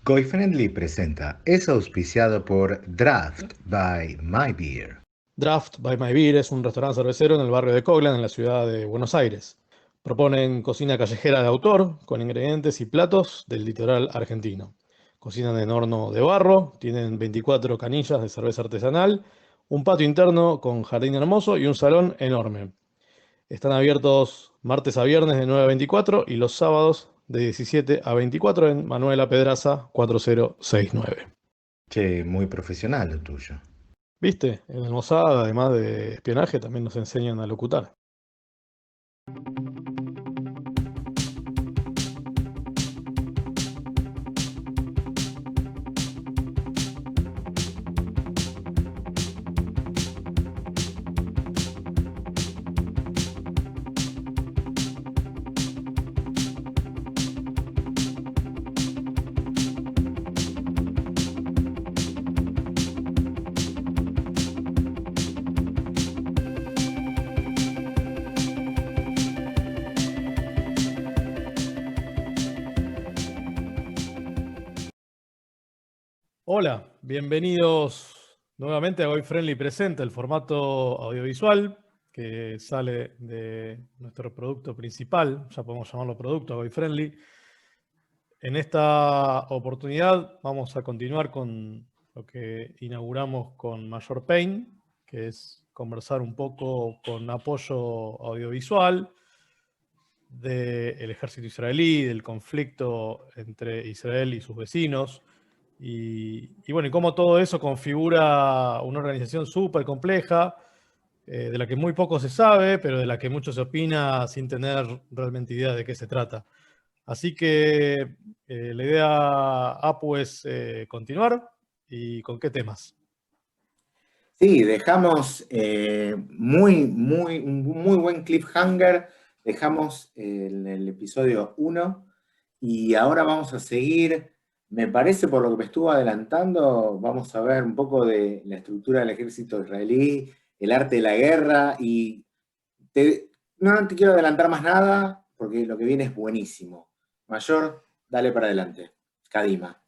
Goy Friendly presenta, es auspiciado por Draft by My Beer. Draft by My Beer es un restaurante cervecero en el barrio de Coglan, en la ciudad de Buenos Aires. Proponen cocina callejera de autor, con ingredientes y platos del litoral argentino. Cocinan en horno de barro, tienen 24 canillas de cerveza artesanal, un patio interno con jardín hermoso y un salón enorme. Están abiertos martes a viernes de 9 a 24 y los sábados de 17 a 24 en Manuela Pedraza 4069. Che, muy profesional lo tuyo. ¿Viste? En el Mossad, además de espionaje, también nos enseñan a locutar. Hola, bienvenidos nuevamente a Goy Friendly Presenta, el formato audiovisual que sale de nuestro producto principal, ya podemos llamarlo producto Goy Friendly. En esta oportunidad vamos a continuar con lo que inauguramos con Mayor Pain, que es conversar un poco con apoyo audiovisual del ejército israelí, del conflicto entre Israel y sus vecinos. Y bueno, y cómo todo eso configura una organización súper compleja, de la que muy poco se sabe, pero de la que mucho se opina sin tener realmente idea de qué se trata. Así que la idea, Apu, es continuar. ¿Y con qué temas? Sí, dejamos un muy buen cliffhanger, dejamos el episodio 1 y ahora vamos a seguir, me parece por lo que me estuvo adelantando, vamos a ver un poco de la estructura del ejército israelí, el arte de la guerra y no te quiero adelantar más nada porque lo que viene es buenísimo. Mayor, dale para adelante. Kadima.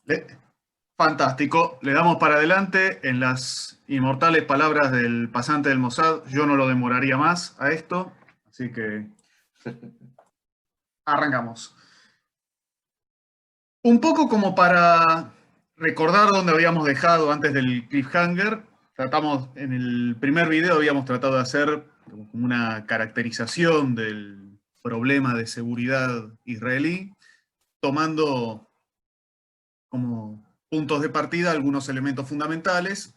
Fantástico, le damos para adelante en las inmortales palabras del pasante del Mossad. Yo no lo demoraría más a esto, así que arrancamos. Un poco como para recordar dónde habíamos dejado antes del cliffhanger, en el primer video habíamos tratado de hacer como una caracterización del problema de seguridad israelí, tomando como puntos de partida algunos elementos fundamentales.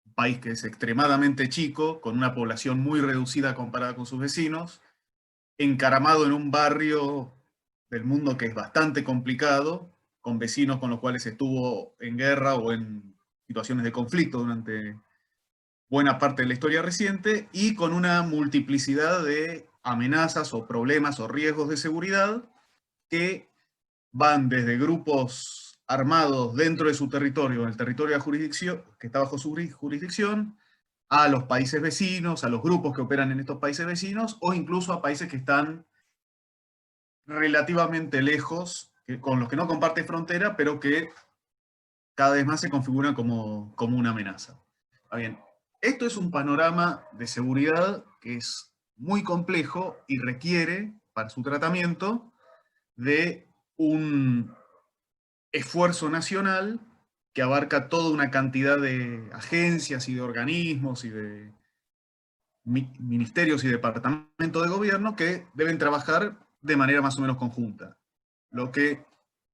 Un país que es extremadamente chico, con una población muy reducida comparada con sus vecinos, encaramado en un barrio del mundo que es bastante complicado, con vecinos con los cuales estuvo en guerra o en situaciones de conflicto durante buena parte de la historia reciente, y con una multiplicidad de amenazas o problemas o riesgos de seguridad que van desde grupos armados dentro de su territorio, en el territorio de jurisdicción, que está bajo su jurisdicción, a los países vecinos, a los grupos que operan en estos países vecinos, o incluso a países que están relativamente lejos, con los que no comparte frontera, pero que cada vez más se configuran como una amenaza. Está bien, esto es un panorama de seguridad que es muy complejo y requiere, para su tratamiento, de un esfuerzo nacional que abarca toda una cantidad de agencias y de organismos y de ministerios y departamentos de gobierno que deben trabajar de manera más o menos conjunta. Lo que,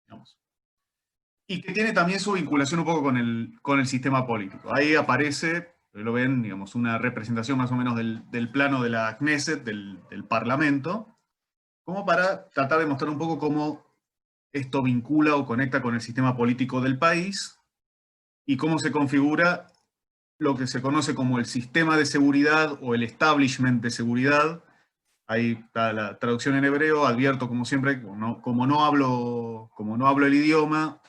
digamos, y que tiene también su vinculación un poco con el sistema político. Ahí aparece, lo ven, digamos, una representación más o menos del plano de la Knesset, del Parlamento, como para tratar de mostrar un poco cómo esto vincula o conecta con el sistema político del país y cómo se configura lo que se conoce como el sistema de seguridad o el establishment de seguridad. Ahí está la traducción en hebreo. Advierto, como siempre, como no hablo el idioma.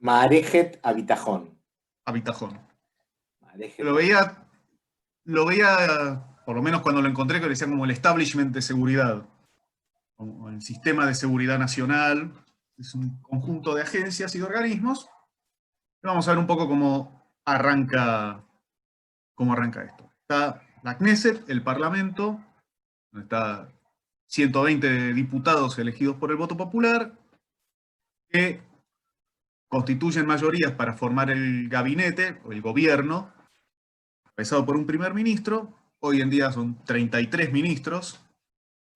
Maarejet Abitajón. Abitajón. Lo veía, por lo menos cuando lo encontré, que decía como el establishment de seguridad, como el sistema de seguridad nacional. es un conjunto de agencias y de organismos. Vamos a ver un poco cómo arranca esto. Está la Knesset, el Parlamento, donde está 120 diputados elegidos por el voto popular, que constituyen mayorías para formar el gabinete, o el gobierno, empezado por un primer ministro. Hoy en día son 33 ministros.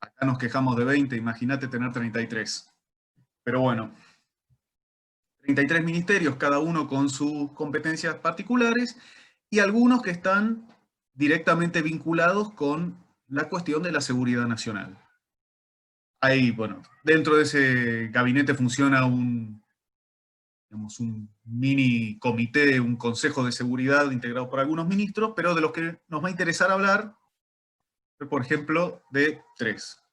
Acá nos quejamos de 20, imagínate tener 33. Pero bueno, 33 ministerios, cada uno con sus competencias particulares, y algunos que están directamente vinculados con la cuestión de la seguridad nacional. Ahí, bueno, dentro de ese gabinete funciona un mini comité, un consejo de seguridad integrado por algunos ministros, pero de los que nos va a interesar hablar, por ejemplo, de 3.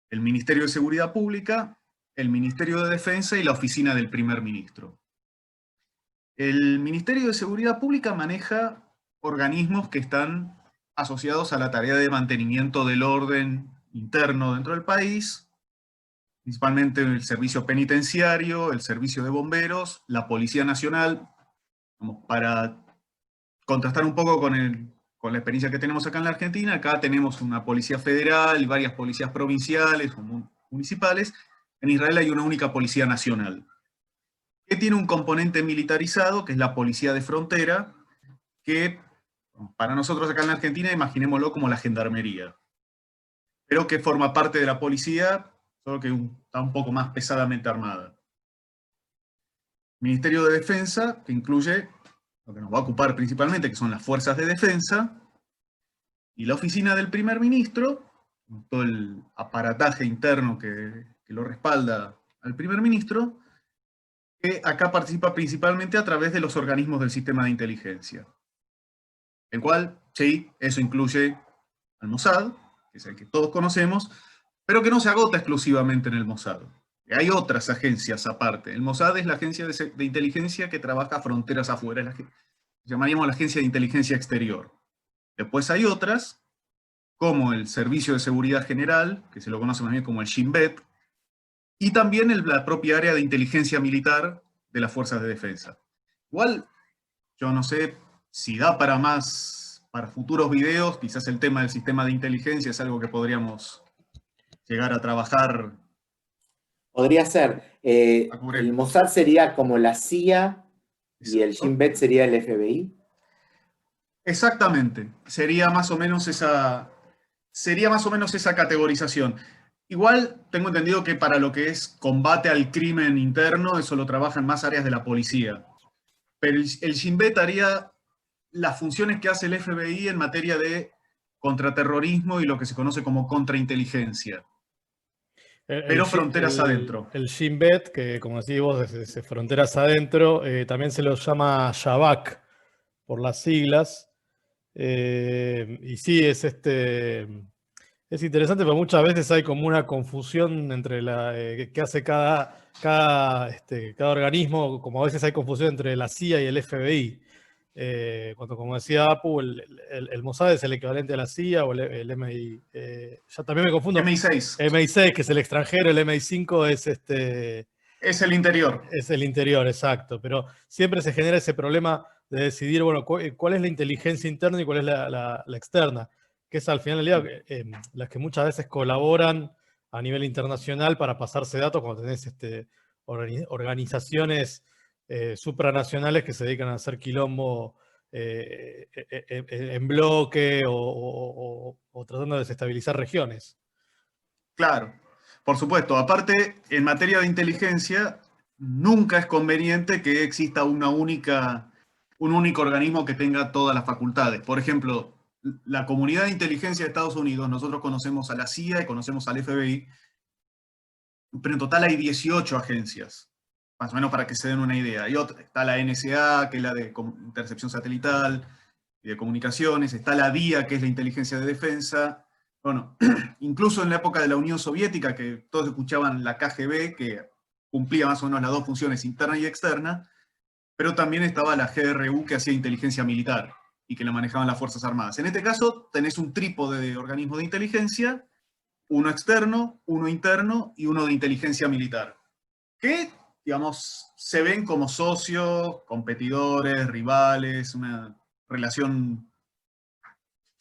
El Ministerio de Seguridad Pública, el Ministerio de Defensa y la Oficina del Primer Ministro. El Ministerio de Seguridad Pública maneja organismos que están asociados a la tarea de mantenimiento del orden interno dentro del país, principalmente el servicio penitenciario, el servicio de bomberos, la Policía Nacional, para contrastar un poco con la experiencia que tenemos acá en la Argentina. Acá tenemos una policía federal y varias policías provinciales o municipales. En Israel hay una única policía nacional, que tiene un componente militarizado, que es la policía de frontera, que para nosotros acá en la Argentina, imaginémoslo como la gendarmería, pero que forma parte de la policía, solo que está un poco más pesadamente armada. Ministerio de Defensa, que incluye lo que nos va a ocupar principalmente, que son las fuerzas de defensa, y la oficina del primer ministro, todo el aparataje interno que lo respalda al primer ministro, que acá participa principalmente a través de los organismos del sistema de inteligencia. El cual, sí, eso incluye al Mossad, que es el que todos conocemos, pero que no se agota exclusivamente en el Mossad. Hay otras agencias aparte. El Mossad es la agencia de inteligencia que trabaja fronteras afuera, llamaríamos la agencia de inteligencia exterior. Después hay otras, como el Servicio de Seguridad General, que se lo conoce más bien como el Shin Bet, y también la propia área de inteligencia militar de las fuerzas de defensa. Igual, yo no sé si da para más, para futuros videos. Quizás el tema del sistema de inteligencia es algo que podríamos llegar a trabajar. Podría ser. El Mossad sería como la CIA y el Shin Bet sería el FBI. Exactamente. Sería más o menos esa categorización. Igual tengo entendido que para lo que es combate al crimen interno, eso lo trabajan más áreas de la policía. Pero el Shin Bet haría las funciones que hace el FBI en materia de contraterrorismo y lo que se conoce como contrainteligencia. Pero fronteras adentro. El Shin Bet, que como decís vos, es fronteras adentro, también se lo llama Shabak por las siglas. Y sí, es interesante, porque muchas veces hay como una confusión entre que hace cada organismo, como a veces hay confusión entre la CIA y el FBI. Cuando, como decía Apu, el Mossad es el equivalente a la CIA o el MI. Ya también me confundo. MI6. MI6, que es el extranjero, el MI5 es Es el interior. Es el interior, exacto. Pero siempre se genera ese problema de decidir, bueno, cuál es la inteligencia interna y cuál es la externa, que es al final del día las que muchas veces colaboran a nivel internacional para pasarse datos cuando tenés organizaciones supranacionales que se dedican a hacer quilombo en bloque o tratando de desestabilizar regiones. Claro, por supuesto. Aparte, en materia de inteligencia, nunca es conveniente que exista un único organismo que tenga todas las facultades. Por ejemplo, la comunidad de inteligencia de Estados Unidos, nosotros conocemos a la CIA y conocemos al FBI, pero en total hay 18 agencias, más o menos para que se den una idea. Está la NSA, que es la de intercepción satelital y de comunicaciones, está la DIA, que es la inteligencia de defensa. Bueno, incluso en la época de la Unión Soviética, que todos escuchaban la KGB, que cumplía más o menos las dos funciones, interna y externa, pero también estaba la GRU, que hacía inteligencia militar y que la manejaban las Fuerzas Armadas. En este caso, tenés un trípode de organismos de inteligencia, uno externo, uno interno y uno de inteligencia militar, que digamos, se ven como socios, competidores, rivales, una relación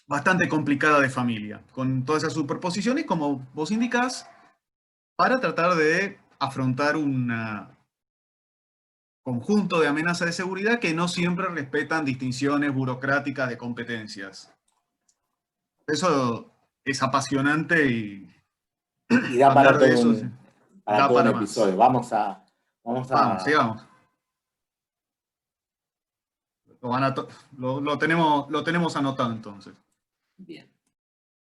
bastante complicada de familia, con todas esas superposiciones, como vos indicás, para tratar de afrontar un conjunto de amenazas de seguridad que no siempre respetan distinciones burocráticas de competencias. Eso es apasionante y da para hablar de todo eso para da todo un para más. episodio. Vamos, sigamos. Lo tenemos anotado entonces. Bien.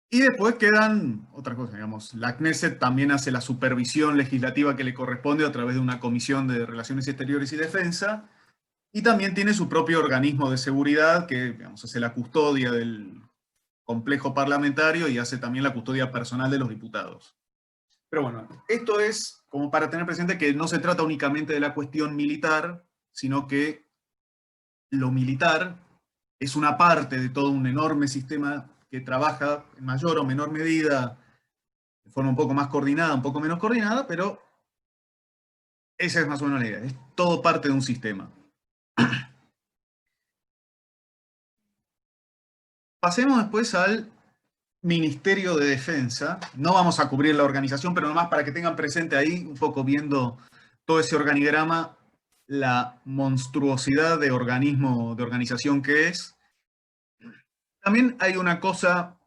Y después quedan otra cosa, digamos, la Knesset también hace la supervisión legislativa que le corresponde a través de una comisión de Relaciones Exteriores y Defensa, y también tiene su propio organismo de seguridad que, digamos, hace la custodia del complejo parlamentario y hace también la custodia personal de los diputados. Pero bueno, esto es como para tener presente que no se trata únicamente de la cuestión militar, sino que lo militar es una parte de todo un enorme sistema que trabaja en mayor o menor medida de forma un poco más coordinada, un poco menos coordinada, pero esa es más o menos la idea. Es todo parte de un sistema. Pasemos después al Ministerio de Defensa. No vamos a cubrir la organización, pero nomás para que tengan presente ahí, un poco viendo todo ese organigrama, la monstruosidad de organismo, de organización que es. También hay una cosa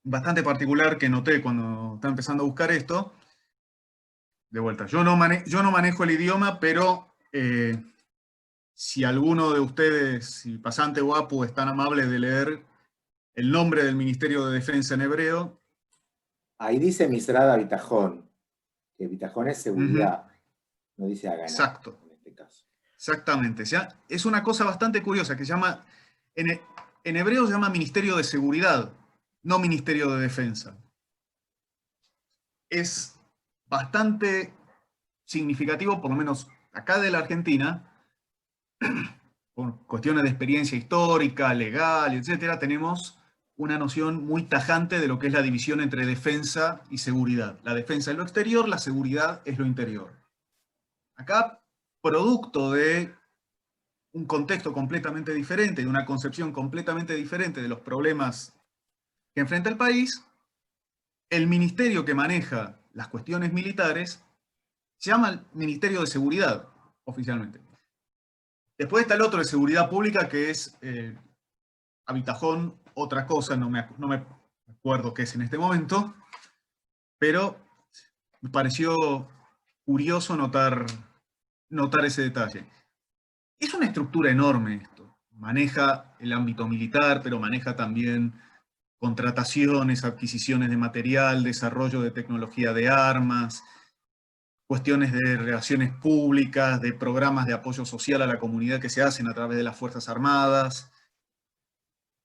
bastante particular que noté cuando estaba empezando a buscar esto. De vuelta, yo no manejo el idioma, pero si alguno de ustedes, si pasante o apu, es tan amable de leer el nombre del Ministerio de Defensa en hebreo. Ahí dice Misrada Bitajón, que Bitajón es seguridad, no dice Haganá. Exacto. En este caso. Exactamente. O sea, es una cosa bastante curiosa que se llama, en hebreo se llama Ministerio de Seguridad, no Ministerio de Defensa. Es bastante significativo, por lo menos acá de la Argentina, por cuestiones de experiencia histórica, legal, etcétera, tenemos una noción muy tajante de lo que es la división entre defensa y seguridad. La defensa es lo exterior, la seguridad es lo interior. Acá, producto de un contexto completamente diferente, de una concepción completamente diferente de los problemas que enfrenta el país, el ministerio que maneja las cuestiones militares se llama el Ministerio de Seguridad, oficialmente. Después está el otro de Seguridad Pública, que es Habitajón, otra cosa, no me acuerdo qué es en este momento, pero me pareció curioso notar ese detalle. Es una estructura enorme esto. Maneja el ámbito militar, pero maneja también contrataciones, adquisiciones de material, desarrollo de tecnología de armas, cuestiones de relaciones públicas, de programas de apoyo social a la comunidad que se hacen a través de las Fuerzas Armadas,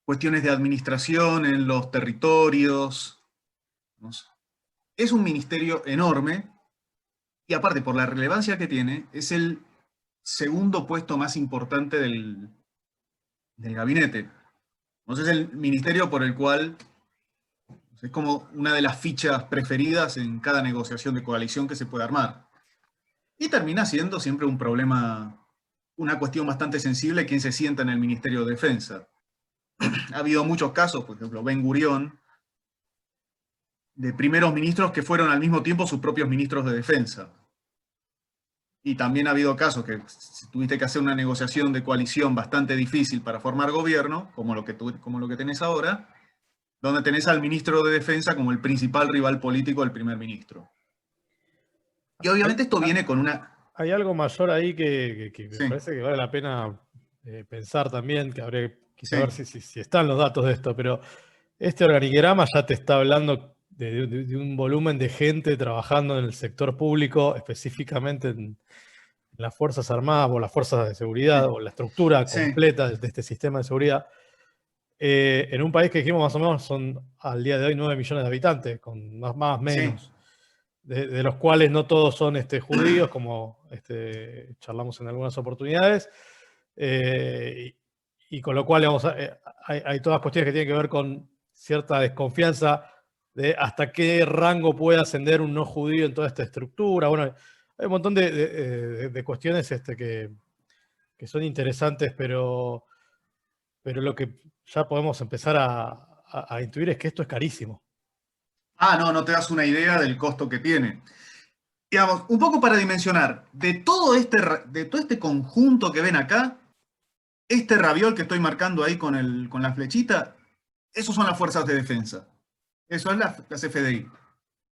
cuestiones de administración en los territorios. Es un ministerio enorme y aparte por la relevancia que tiene, es el segundo puesto más importante del gabinete. Entonces es el ministerio por el cual es como una de las fichas preferidas en cada negociación de coalición que se puede armar. Y termina siendo siempre un problema, una cuestión bastante sensible, quién se sienta en el Ministerio de Defensa. Ha habido muchos casos, por ejemplo, Ben Gurión, de primeros ministros que fueron al mismo tiempo sus propios ministros de defensa. Y también ha habido casos que si tuviste que hacer una negociación de coalición bastante difícil para formar gobierno, como lo que tenés ahora, donde tenés al ministro de Defensa como el principal rival político del primer ministro. Y obviamente esto viene con una... Hay algo mayor ahí que Sí. me parece que vale la pena pensar también, que habría que Sí. saber si están los datos de esto, pero este organigrama ya te está hablando de un volumen de gente trabajando en el sector público, específicamente en las Fuerzas Armadas o las Fuerzas de Seguridad, o la estructura Sí. completa de este sistema de seguridad. En un país que dijimos más o menos son al día de hoy 9 millones de habitantes, con más menos. Sí. De los cuales no todos son judíos, como charlamos en algunas oportunidades, y con lo cual hay todas cuestiones que tienen que ver con cierta desconfianza de hasta qué rango puede ascender un no judío en toda esta estructura. Bueno, Hay un montón de cuestiones que son interesantes, pero lo que ya podemos empezar a intuir es que esto es carísimo. No te das una idea del costo que tiene. Digamos, un poco para dimensionar, de todo este conjunto que ven acá, este raviol que estoy marcando ahí con la flechita, esos son las fuerzas de defensa. Eso es las FDI.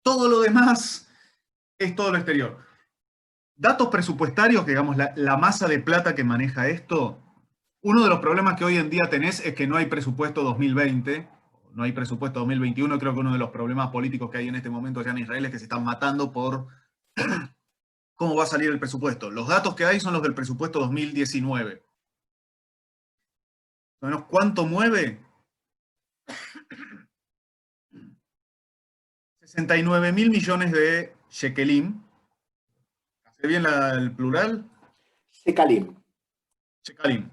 Todo lo demás es todo lo exterior. Datos presupuestarios, digamos, la masa de plata que maneja esto. Uno de los problemas que hoy en día tenés es que no hay presupuesto 2020, no hay presupuesto 2021. Creo que uno de los problemas políticos que hay en este momento allá en Israel es que se están matando por cómo va a salir el presupuesto. Los datos que hay son los del presupuesto 2019. ¿Cuánto mueve? 69 mil millones de shekelim. ¿Hace bien el plural? Shekalim. Shekalim.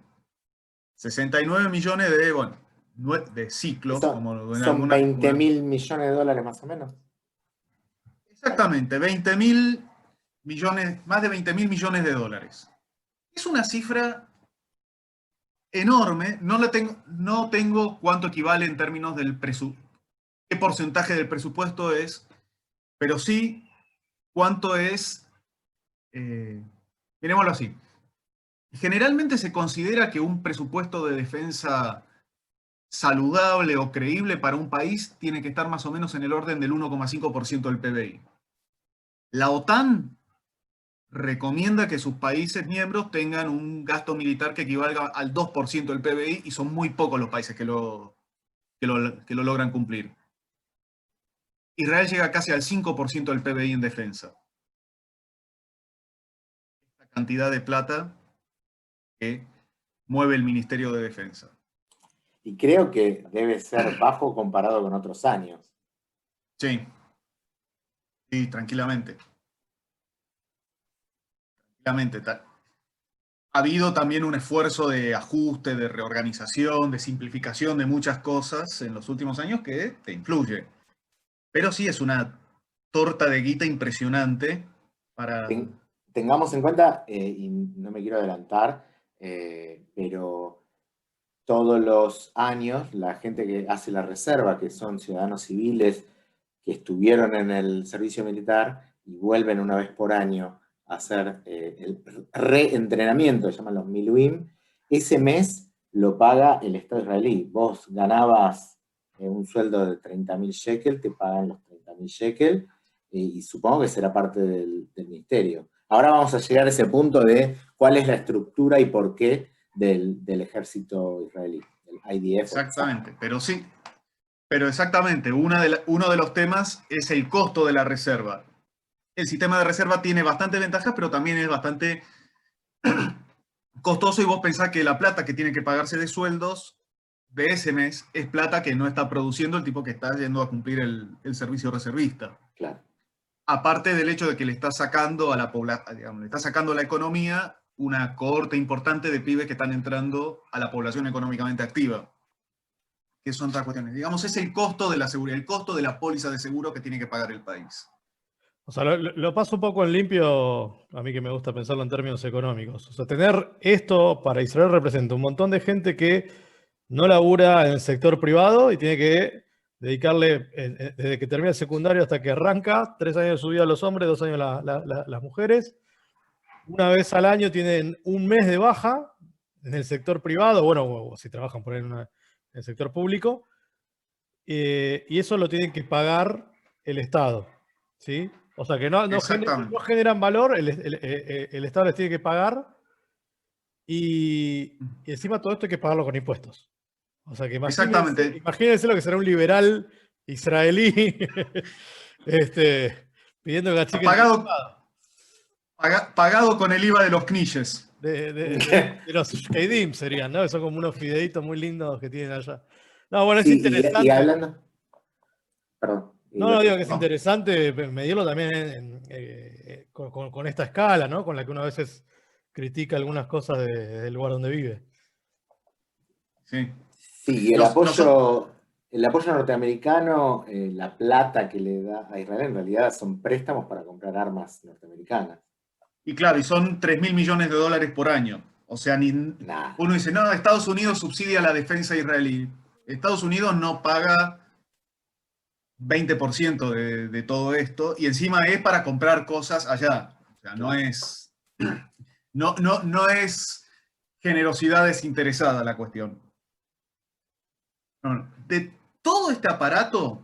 69 millones de ciclos. Son 20 mil millones de dólares más o menos. Exactamente, 20 mil millones, más de 20 mil millones de dólares. Es una cifra enorme. No tengo cuánto equivale en términos del qué porcentaje del presupuesto es, pero sí cuánto es, miremoslo así. Generalmente se considera que un presupuesto de defensa saludable o creíble para un país tiene que estar más o menos en el orden del 1,5% del PBI. La OTAN recomienda que sus países miembros tengan un gasto militar que equivalga al 2% del PBI, y son muy pocos los países que lo logran cumplir. Israel llega casi al 5% del PBI en defensa. Esta cantidad de plata que mueve el Ministerio de Defensa. Y creo que debe ser bajo comparado con otros años. Sí. Sí, tranquilamente. Ha habido también un esfuerzo de ajuste, de reorganización, de simplificación de muchas cosas en los últimos años que te influye. Pero sí es una torta de guita impresionante para... Tengamos en cuenta, y no me quiero adelantar, pero todos los años la gente que hace la reserva, que son ciudadanos civiles que estuvieron en el servicio militar y vuelven una vez por año a hacer el reentrenamiento, se llaman los miluim, ese mes lo paga el Estado israelí. Vos ganabas un sueldo de 30.000 shekel, te pagan los 30.000 shekel, y supongo que será parte del ministerio. Ahora vamos a llegar a ese punto de cuál es la estructura y por qué del ejército israelí, del IDF. Exactamente, pero sí. Pero exactamente, uno de los temas es el costo de la reserva. El sistema de reserva tiene bastantes ventajas, pero también es bastante costoso, y vos pensás que la plata que tiene que pagarse de sueldos de ese mes es plata que no está produciendo el tipo que está yendo a cumplir el servicio reservista. Claro. Aparte del hecho de que le está sacando a la población, digamos, le está sacando a la economía una cohorte importante de pibes que están entrando a la población económicamente activa. Que son otras cuestiones. Digamos, es el costo de la seguridad, el costo de la póliza de seguro que tiene que pagar el país. O sea, lo paso un poco en limpio, a mí que me gusta pensarlo en términos económicos. O sea, tener esto para Israel representa un montón de gente que no labura en el sector privado y tiene que dedicarle, desde que termina el secundario hasta que arranca, 3 años de su vida los hombres, 2 años las mujeres. Una vez al año tienen un mes de baja en el sector privado, bueno, o si trabajan por ahí en el sector público, y eso lo tienen que pagar el Estado, ¿sí? O sea que no generan valor, el Estado les tiene que pagar, y encima todo esto hay que pagarlo con impuestos. O sea que imagínense lo que será un liberal israelí pidiendo que achiquen pagado con el IVA de los knishes. De los shkeidim serían, ¿no? Son como unos fideitos muy lindos que tienen allá. No, bueno, es interesante. Y hablando... Perdón. No, digo que es interesante medirlo también con esta escala, ¿no? Con la que uno a veces critica algunas cosas del lugar donde vive. Sí. Sí, el apoyo norteamericano, la plata que le da a Israel en realidad son préstamos para comprar armas norteamericanas. Y claro, y son 3.000 millones de dólares por año. O sea, Nah. uno dice, no, Estados Unidos subsidia la defensa israelí. Estados Unidos no paga 20% de todo esto, y encima es para comprar cosas allá. O sea, no es generosidad desinteresada la cuestión. No. De todo este aparato,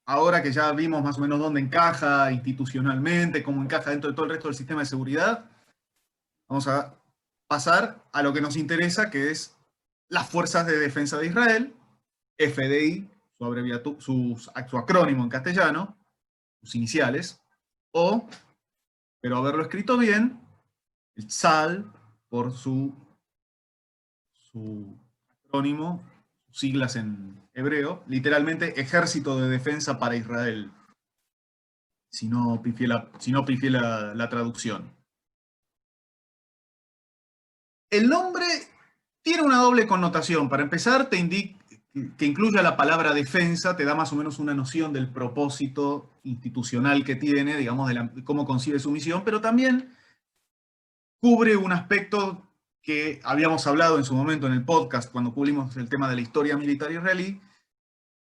ahora que ya vimos más o menos dónde encaja institucionalmente, cómo encaja dentro de todo el resto del sistema de seguridad, vamos a pasar a lo que nos interesa, que es las Fuerzas de Defensa de Israel, FDI, su acrónimo en castellano, sus iniciales, o, pero haberlo escrito bien, el Tzal, por su acrónimo, sus siglas en hebreo, literalmente Ejército de Defensa para Israel, si no pifié la traducción. El nombre tiene una doble connotación. Para empezar, te indica que incluya la palabra defensa, te da más o menos una noción del propósito institucional que tiene, digamos, de cómo concibe su misión, pero también cubre un aspecto que habíamos hablado en su momento en el podcast, cuando cubrimos el tema de la historia militar israelí,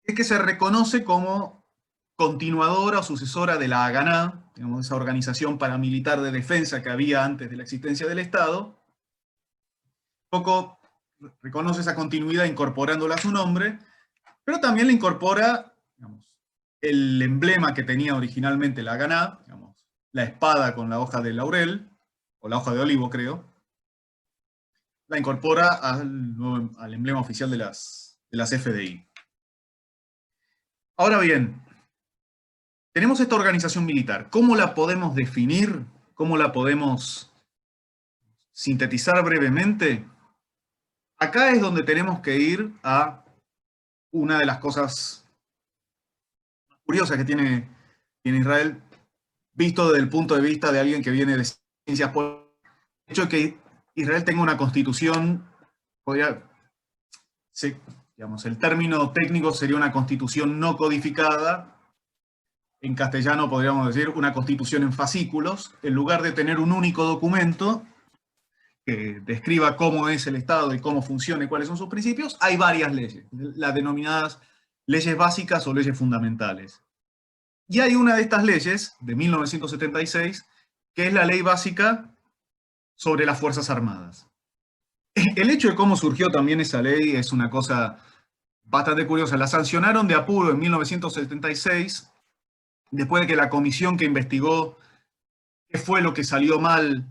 es que se reconoce como continuadora o sucesora de la Haganá, digamos, esa organización paramilitar de defensa que había antes de la existencia del Estado. Poco reconoce esa continuidad incorporándola a su nombre, pero también le incorpora, digamos, el emblema que tenía originalmente la Haganá, digamos, la espada con la hoja de laurel, o la hoja de olivo, creo, la incorpora al emblema oficial de las FDI. Ahora bien, tenemos esta organización militar. ¿Cómo la podemos definir? ¿Cómo la podemos sintetizar brevemente? Acá es donde tenemos que ir a una de las cosas curiosas que tiene Israel, visto desde el punto de vista de alguien que viene de ciencias políticas. El hecho de que Israel tenga una constitución, digamos, el término técnico sería una constitución no codificada. En castellano podríamos decir una constitución en fascículos, en lugar de tener un único documento que describa cómo es el Estado y cómo funciona y cuáles son sus principios, hay varias leyes, las denominadas leyes básicas o leyes fundamentales. Y hay una de estas leyes, de 1976, que es la Ley Básica sobre las Fuerzas Armadas. El hecho de cómo surgió también esa ley es una cosa bastante curiosa. La sancionaron de apuro en 1976, después de que la comisión que investigó qué fue lo que salió mal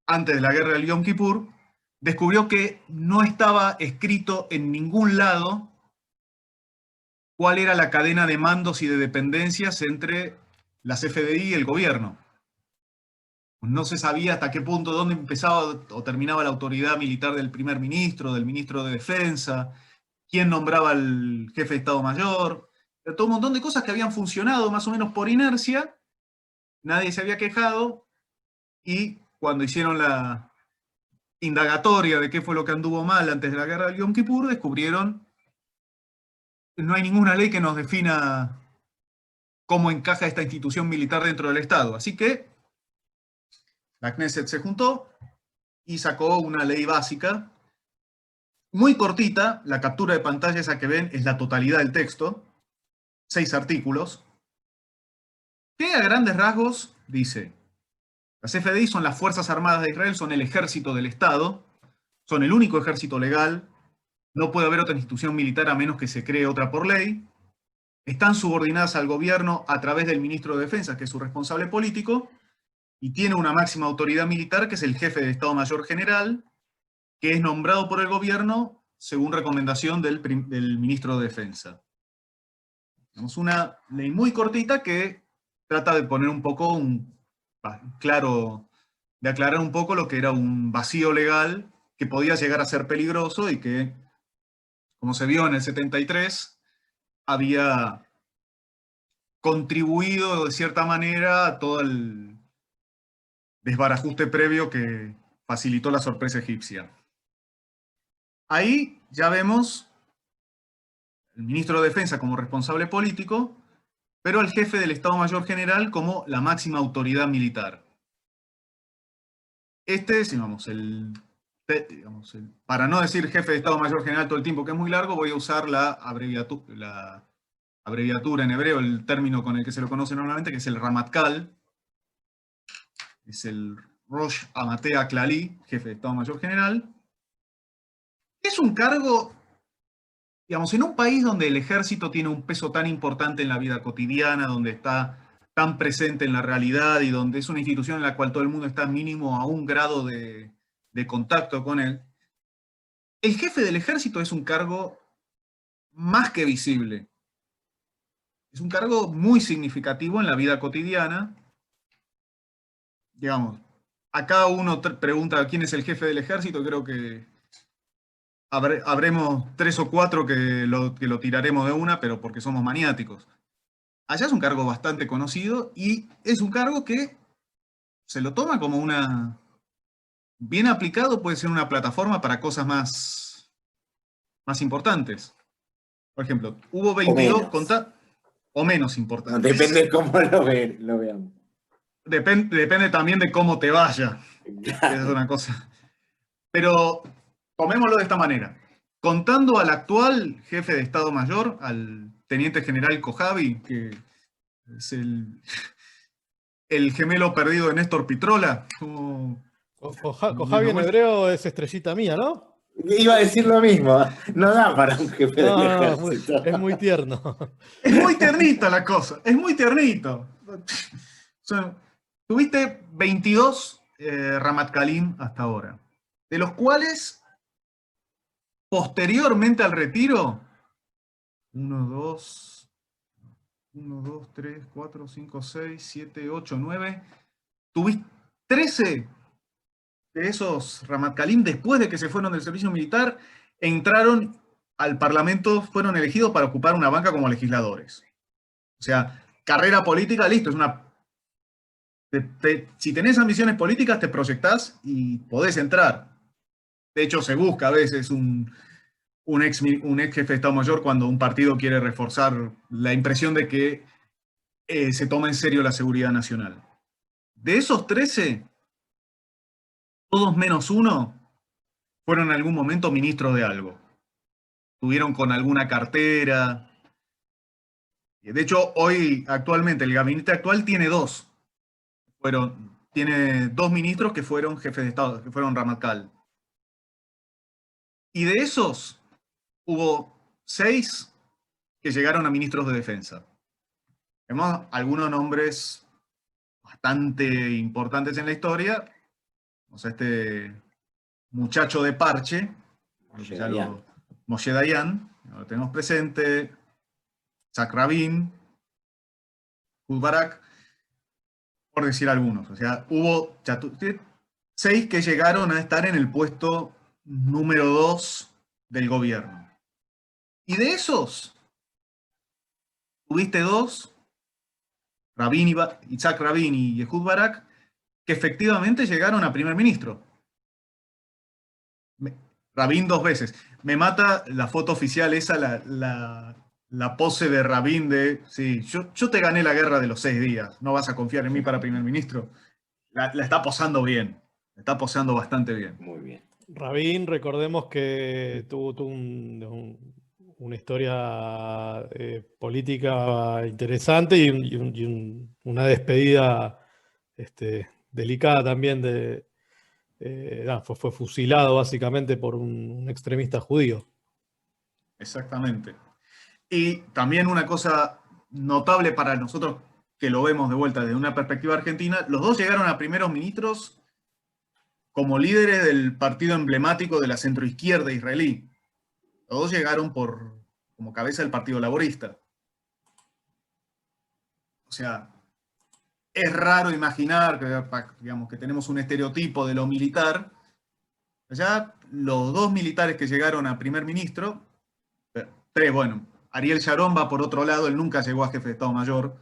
antes de la guerra del Yom Kippur, descubrió que no estaba escrito en ningún lado cuál era la cadena de mandos y de dependencias entre las FDI y el gobierno. No se sabía hasta qué punto, dónde empezaba o terminaba la autoridad militar del primer ministro, del ministro de Defensa, quién nombraba al jefe de Estado Mayor, todo un montón de cosas que habían funcionado más o menos por inercia, nadie se había quejado, y cuando hicieron la indagatoria de qué fue lo que anduvo mal antes de la guerra del Yom Kippur, descubrieron que no hay ninguna ley que nos defina cómo encaja esta institución militar dentro del Estado. Así que la Knesset se juntó y sacó una ley básica, muy cortita. La captura de pantalla esa que ven es la totalidad del texto, 6 artículos, que a grandes rasgos dice: las FDI son las Fuerzas Armadas de Israel, son el ejército del Estado, son el único ejército legal, no puede haber otra institución militar a menos que se cree otra por ley, están subordinadas al gobierno a través del ministro de Defensa, que es su responsable político, y tiene una máxima autoridad militar, que es el jefe de Estado Mayor General, que es nombrado por el gobierno según recomendación del ministro de Defensa. Tenemos una ley muy cortita que trata de poner un poco de aclarar un poco lo que era un vacío legal que podía llegar a ser peligroso y que, como se vio en el 73, había contribuido de cierta manera a todo el desbarajuste previo que facilitó la sorpresa egipcia. Ahí ya vemos el ministro de Defensa como responsable político, pero al jefe del Estado Mayor General como la máxima autoridad militar. digamos, para no decir jefe de Estado Mayor General todo el tiempo, que es muy largo, voy a usar la abreviatura en hebreo, el término con el que se lo conoce normalmente, que es el Ramatkal, es el Rosh Amatea Klali, jefe de Estado Mayor General. Es un cargo, digamos, en un país donde el ejército tiene un peso tan importante en la vida cotidiana, donde está tan presente en la realidad y donde es una institución en la cual todo el mundo está mínimo a un grado de contacto con él, el jefe del ejército es un cargo más que visible. Es un cargo muy significativo en la vida cotidiana. Digamos, acá uno pregunta quién es el jefe del ejército, creo que habremos 3 o 4 que lo tiraremos de una, pero porque somos maniáticos. Allá es un cargo bastante conocido y es un cargo que se lo toma como una... Bien aplicado puede ser una plataforma para cosas más importantes. Por ejemplo, hubo 22 o menos importantes. No, depende de cómo lo veamos. Depende también de cómo te vaya. Claro. Esa es una cosa. Pero tomémoslo de esta manera. Contando al actual jefe de Estado Mayor, al teniente general Kojavi, que es el gemelo perdido de Néstor Pitrola. Kojavi en hebreo es estrellita mía, ¿no? Iba a decir lo mismo. No da para un jefe del ejército. Es muy tierno. Es muy tiernita la cosa. Es muy tiernito. O sea, tuviste 22 Ramatkalim hasta ahora, de los cuales, posteriormente al retiro, 1, 2, 3, 4, 5, 6, 7, 8, 9, tuviste 13 de esos Ramatkalim, después de que se fueron del servicio militar, entraron al Parlamento, fueron elegidos para ocupar una banca como legisladores. O sea, carrera política, listo, es una... si tenés ambiciones políticas, te proyectás y podés entrar. De hecho, se busca a veces un ex jefe de Estado Mayor cuando un partido quiere reforzar la impresión de que se toma en serio la seguridad nacional. De esos 13, todos menos uno fueron en algún momento ministros de algo. Tuvieron con alguna cartera. De hecho, hoy, actualmente, el gabinete actual tiene 2. Tiene 2 ministros que fueron jefes de Estado, que fueron Ramatkal. Y de esos, hubo 6 que llegaron a ministros de defensa. Tenemos algunos nombres bastante importantes en la historia. O sea, este muchacho de parche, Moshe Dayan, lo tenemos presente, Yitzhak Rabin, Ehud Barak, por decir algunos. O sea, hubo 6 que llegaron a estar en el puesto número 2 del gobierno. Y de esos, tuviste 2, Yitzhak Rabin y Ehud Barak, que efectivamente llegaron a primer ministro. Rabin 2 veces. Me mata la foto oficial esa, la pose de Rabin de, sí, yo te gané la guerra de los 6 días, no vas a confiar en mí para primer ministro. La está posando bien, la está posando bastante bien. Muy bien. Rabin, recordemos que tuvo una historia política interesante y una despedida delicada también. Fue fusilado básicamente por un extremista judío. Exactamente. Y también una cosa notable para nosotros que lo vemos de vuelta desde una perspectiva argentina, los 2 llegaron a primeros ministros como líderes del partido emblemático de la centroizquierda israelí. Los 2 llegaron como cabeza del Partido Laborista. O sea, es raro imaginar que tenemos un estereotipo de lo militar. Ya los 2 militares que llegaron a primer ministro, 3, bueno, Ariel Sharon va por otro lado, él nunca llegó a jefe de Estado Mayor,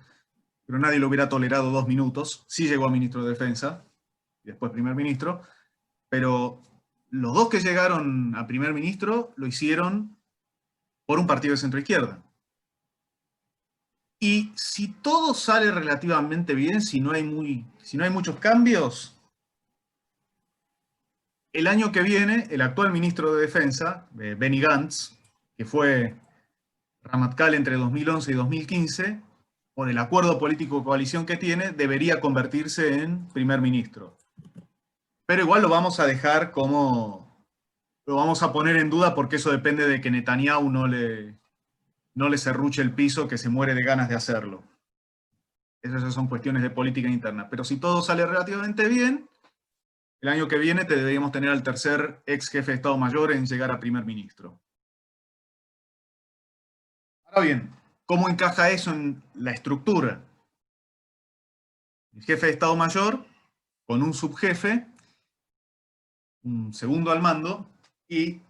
pero nadie lo hubiera tolerado 2 minutos. Sí llegó a ministro de Defensa, y después primer ministro, pero los 2 que llegaron a primer ministro lo hicieron por un partido de centroizquierda. Y si todo sale relativamente bien, si no hay muchos cambios, el año que viene, el actual ministro de Defensa, Benny Gantz, que fue Ramatkal entre 2011 y 2015, por el acuerdo político de coalición que tiene, debería convertirse en primer ministro. Pero igual lo vamos a dejar como... Lo vamos a poner en duda porque eso depende de que Netanyahu no le serruche el piso, que se muere de ganas de hacerlo. Esas son cuestiones de política interna. Pero si todo sale relativamente bien, el año que viene deberíamos tener al tercer ex jefe de Estado Mayor en llegar a primer ministro. Ahora bien, ¿cómo encaja eso en la estructura? El jefe de Estado Mayor con un subjefe, un segundo al mando, y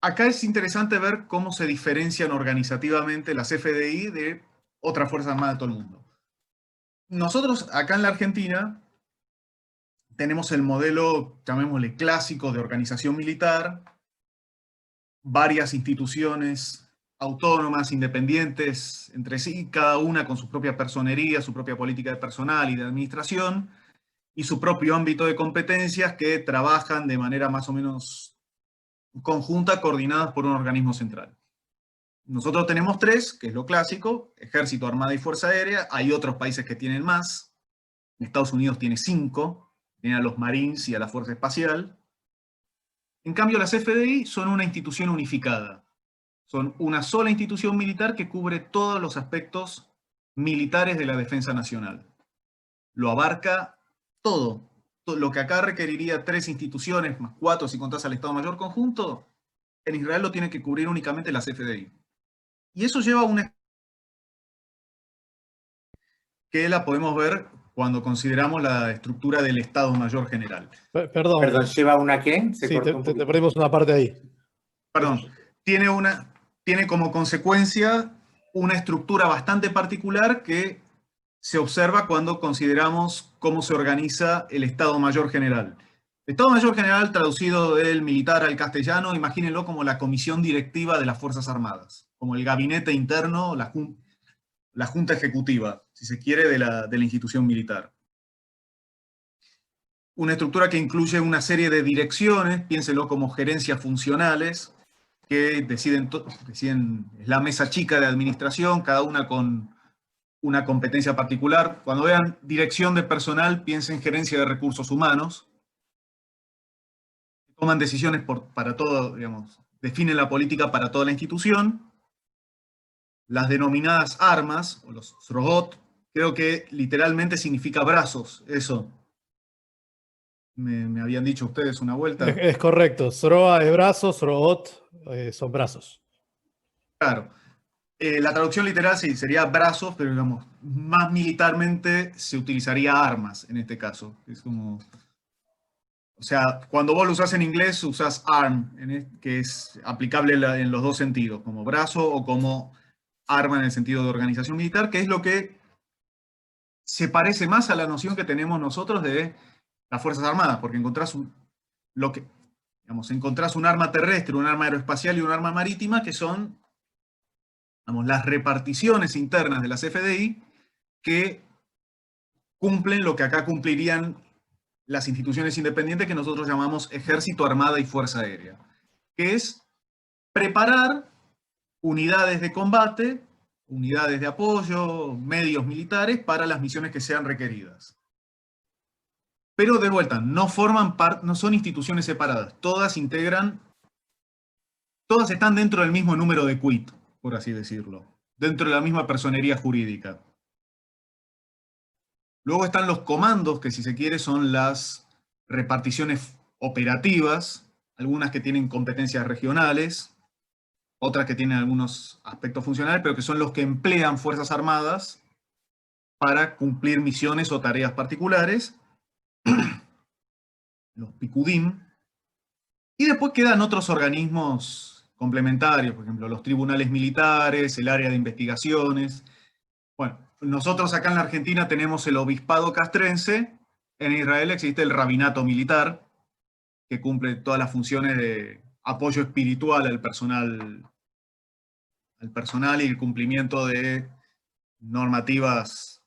acá es interesante ver cómo se diferencian organizativamente las FDI de otras Fuerzas Armadas de todo el mundo. Nosotros acá en la Argentina tenemos el modelo, llamémosle clásico, de organización militar, varias instituciones autónomas, independientes entre sí, cada una con su propia personería, su propia política de personal y de administración, y su propio ámbito de competencias que trabajan de manera más o menos conjunta, coordinadas por un organismo central. Nosotros tenemos tres, que es lo clásico: Ejército, Armada y Fuerza Aérea. Hay otros países que tienen más. Estados Unidos tiene 5, tiene a los Marines y a la Fuerza Espacial. En cambio, las FDI son una institución unificada. Son una sola institución militar que cubre todos los aspectos militares de la defensa nacional. Lo abarca todo. Lo que acá requeriría 3 instituciones, más 4 si contás al Estado Mayor conjunto, en Israel lo tiene que cubrir únicamente las FDI. Y eso lleva a una... que la podemos ver cuando consideramos la estructura del Estado Mayor General. Perdón. Perdón, ¿lleva una qué? Sí, te perdimos una parte ahí. Perdón, tiene como consecuencia una estructura bastante particular que se observa cuando consideramos cómo se organiza el Estado Mayor General. El Estado Mayor General, traducido del militar al castellano, imagínenlo como la comisión directiva de las Fuerzas Armadas, como el gabinete interno, la junta ejecutiva, si se quiere, de la institución militar. Una estructura que incluye una serie de direcciones, piénselo como gerencias funcionales, que deciden, es la mesa chica de administración, cada una con una competencia particular. Cuando vean dirección de personal, piensen en gerencia de recursos humanos. Toman decisiones para todo, digamos, definen la política para toda la institución. Las denominadas armas, o los srogot, creo que literalmente significa brazos, eso. Me habían dicho ustedes una vuelta. Es correcto. Sroa es brazos, Srogot son brazos. Claro. La traducción literal sí sería brazos, pero digamos, más militarmente se utilizaría armas en este caso. Es como... O sea, cuando vos lo usás en inglés, usás arm, que es aplicable en los dos sentidos, como brazo o como arma en el sentido de organización militar, que es lo que se parece más a la noción que tenemos nosotros de las Fuerzas Armadas, porque encontrás encontrás un arma terrestre, un arma aeroespacial y un arma marítima, que son, las reparticiones internas de las FDI que cumplen lo que acá cumplirían las instituciones independientes que nosotros llamamos Ejército, Armada y Fuerza Aérea, que es preparar unidades de combate, unidades de apoyo, medios militares para las misiones que sean requeridas. Pero de vuelta, no son instituciones separadas, todas están dentro del mismo número de quit, por así decirlo, dentro de la misma personería jurídica. Luego están los comandos, que si se quiere son las reparticiones operativas, algunas que tienen competencias regionales, otras que tienen algunos aspectos funcionales, pero que son los que emplean Fuerzas Armadas para cumplir misiones o tareas particulares, los Pikudim, y después quedan otros organismos complementarios, por ejemplo, los tribunales militares, el área de investigaciones. Bueno, nosotros acá en la Argentina tenemos el obispado castrense, en Israel existe el rabinato militar, que cumple todas las funciones de apoyo espiritual al personal y el cumplimiento de normativas,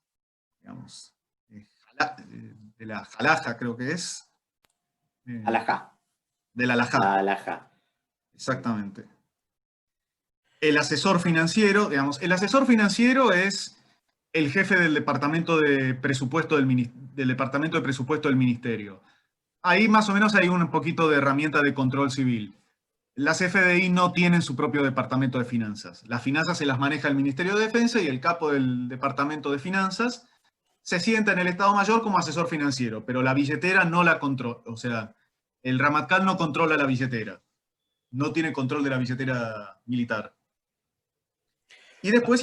digamos, de la halajá, creo que es. Halajá. Del alajá. La alajá. Exactamente. El asesor financiero, digamos, el asesor financiero es el jefe del departamento de presupuesto del departamento de presupuesto del ministerio. Ahí más o menos hay un poquito de herramienta de control civil. Las FDI no tienen su propio departamento de finanzas. Las finanzas se las maneja el Ministerio de Defensa y el capo del departamento de finanzas se sienta en el Estado Mayor como asesor financiero, pero la billetera no la controla. O sea, el Ramatkal no controla la billetera. No tiene control de la billetera militar. Y después...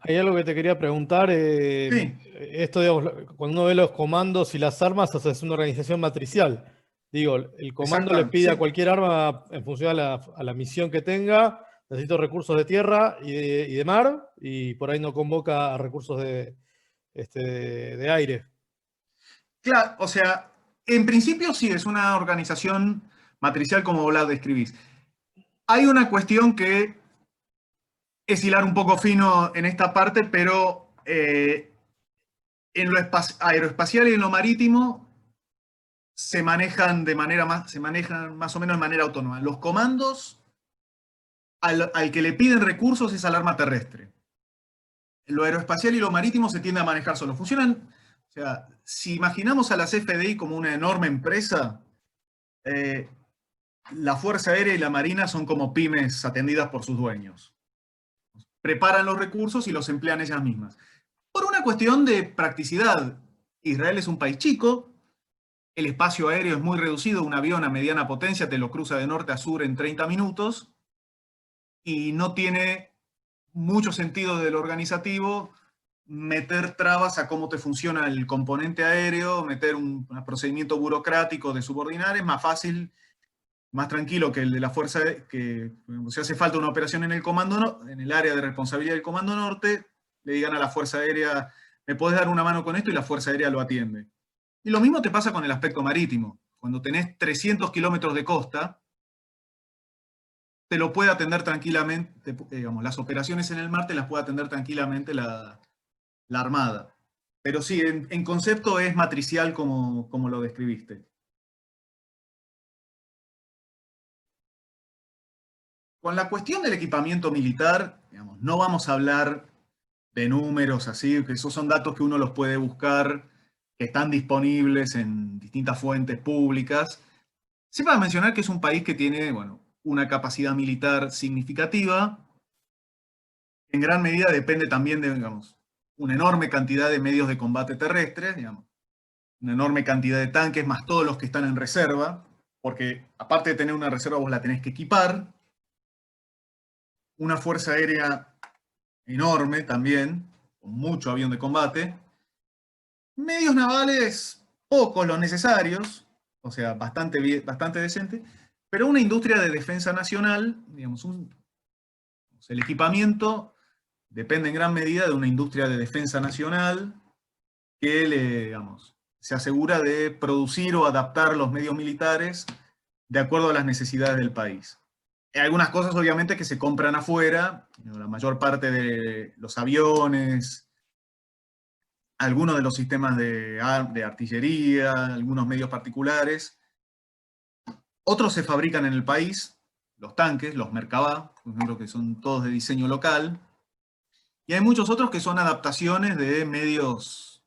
Hay algo que te quería preguntar. Sí. Esto, digamos, cuando uno ve los comandos y las armas, es una organización matricial. Digo, el comando le pide a cualquier arma en función a la misión que tenga, necesito recursos de tierra y de mar, y por ahí no convoca a recursos de aire. Claro, o sea, en principio sí, es una organización matricial como la describís. Hay una cuestión que es hilar un poco fino en esta parte, pero en lo aeroespacial y en lo marítimo se manejan más o menos de manera autónoma. Los comandos al que le piden recursos es al arma terrestre. En lo aeroespacial y lo marítimo se tiende a manejar solo. Funcionan, o sea, si imaginamos a las FDI como una enorme empresa, la Fuerza Aérea y la Marina son como pymes atendidas por sus dueños. Preparan los recursos y los emplean ellas mismas. Por una cuestión de practicidad. Israel es un país chico, el espacio aéreo es muy reducido, un avión a mediana potencia te lo cruza de norte a sur en 30 minutos, y no tiene mucho sentido del organizativo meter trabas a cómo te funciona el componente aéreo, meter un procedimiento burocrático de subordinar. Es más fácil, más tranquilo que el de la Fuerza, que si hace falta una operación en el comando, en el área de responsabilidad del Comando Norte, le digan a la Fuerza Aérea, ¿me podés dar una mano con esto? Y la Fuerza Aérea lo atiende. Y lo mismo te pasa con el aspecto marítimo. Cuando tenés 300 kilómetros de costa, te lo puede atender tranquilamente, digamos, las operaciones en el mar te las puede atender tranquilamente la Armada. Pero sí, en concepto es matricial como lo describiste. Con la cuestión del equipamiento militar, digamos, no vamos a hablar de números así, que esos son datos que uno los puede buscar, que están disponibles en distintas fuentes públicas. Sí, para mencionar que es un país que tiene, bueno, una capacidad militar significativa. En gran medida depende también de, digamos, una enorme cantidad de medios de combate terrestres, digamos, una enorme cantidad de tanques, más todos los que están en reserva, porque aparte de tener una reserva vos la tenés que equipar. Una fuerza aérea enorme también, con mucho avión de combate. Medios navales, pocos los necesarios, o sea, bastante decente, pero una industria de defensa nacional, digamos, el equipamiento depende en gran medida de una industria de defensa nacional que digamos, se asegura de producir o adaptar los medios militares de acuerdo a las necesidades del país. Hay algunas cosas, obviamente, que se compran afuera, la mayor parte de los aviones, algunos de los sistemas de artillería, algunos medios particulares. Otros se fabrican en el país, los tanques, los Merkavá, por ejemplo, que son todos de diseño local. Y hay muchos otros que son adaptaciones de medios,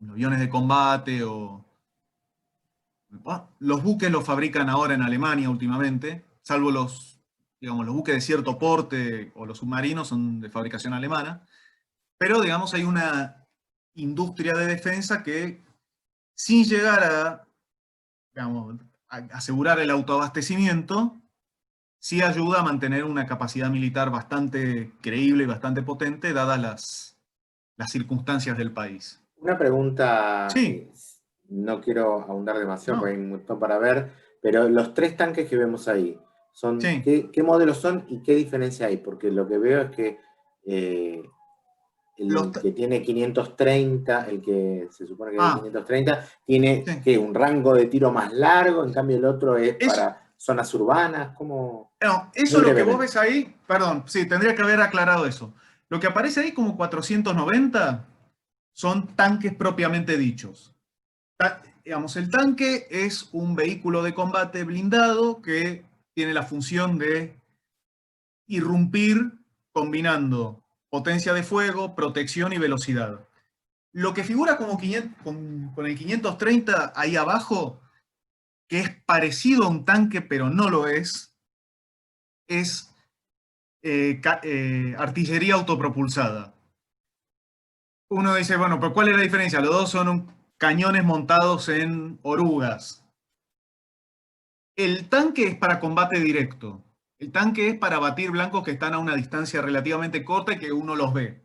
aviones de combate o... Los buques los fabrican ahora en Alemania últimamente, salvo los buques de cierto porte o los submarinos son de fabricación alemana. Pero, digamos, hay una industria de defensa que, sin llegar a, digamos, a asegurar el autoabastecimiento, sí ayuda a mantener una capacidad militar bastante creíble y bastante potente, dadas las circunstancias del país. Una pregunta, sí. No quiero ahondar demasiado porque hay un montón para ver, pero los 3 tanques que vemos ahí, son sí. ¿qué modelos son y qué diferencia hay? Porque lo que veo es que el que tiene 530, el que se supone que es 530, tiene un rango de tiro más largo, en cambio el otro es para zonas urbanas. ¿Cómo? No, eso lo que vos ves ahí, perdón, sí, tendría que haber aclarado eso. Lo que aparece ahí como 490 son tanques propiamente dichos. digamos, el tanque es un vehículo de combate blindado que tiene la función de irrumpir combinando potencia de fuego, protección y velocidad. Lo que figura como con el 530 ahí abajo, que es parecido a un tanque pero no lo es artillería autopropulsada. Uno dice, bueno, pero ¿cuál es la diferencia? Los dos son cañones montados en orugas. El tanque es para combate directo. El tanque es para batir blancos que están a una distancia relativamente corta y que uno los ve.